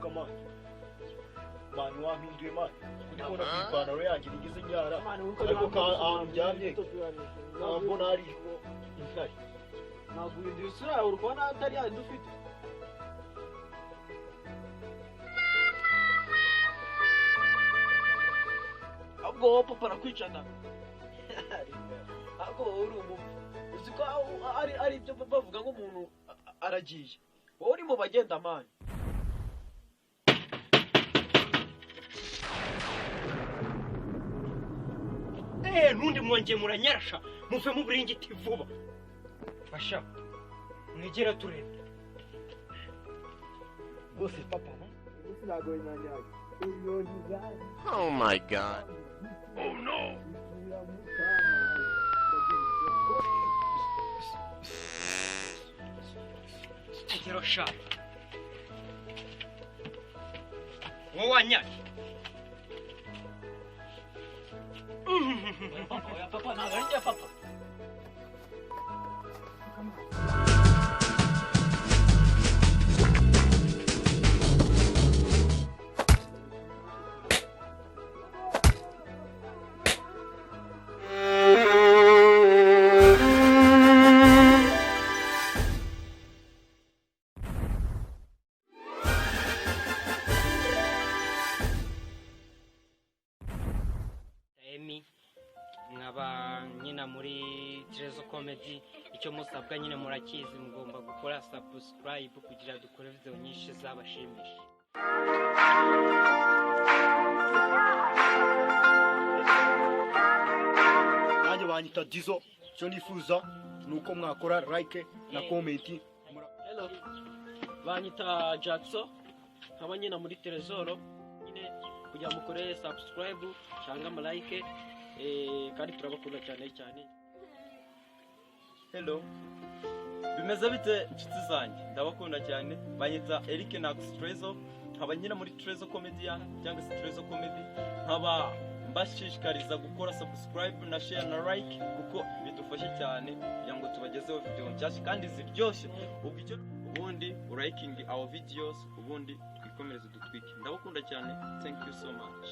Come on. Man, wampinduye man. Ndikubona kwipantaro yanjye nigize nyara. Ariko ka ambyamye. Ntabwo nari intare. Ntabwo uhinduye isura uri kubona atari ya dufite. Ahubwo papa arakwicana. Ahubwo uri umuntu. Uzi ko ari ibyo bavuga ngo umuntu aragiye. Wowe uri mu bagenda man. Nundi mwongeye muranyarasha muve mu buringiti vuba. Basha mwegera turebe. Bose papa no? Uzi nago inanyaje. Oh my God. Oh no. Agero sha. Wanyaki. Papa, nagarinja papa. Nkaba nyina muri Trezor comedy icyo musabwa nyine murakizi mugomba gukora subscribe kugira dukore video nyinshi zabashimisha. Nanjye banyita Dizo cyo nifuza nuko mwakora like na comment. Hello. Banyita Jackson. Nkaba nyina muri Trezor nyine kugira mukore subscribe cyangwa like kandi turabakunda cyane. Hello. Bimeze bite inshuti zanjye? Ndabakunda cyane. Banyita Eric na Trezor. Nkaba nyina muri Trezor comedian cyangwa se Trezor comedy. Nkaba mbashishikariza gukora subscribe na share na like kuko bidufasha cyane kugira ngo tubagezeho video nshyashya kandi ziryoshye. Ubundi liking our videos, ubundi twikomereze dutwike. Ndabakunda cyane. Thank you so much.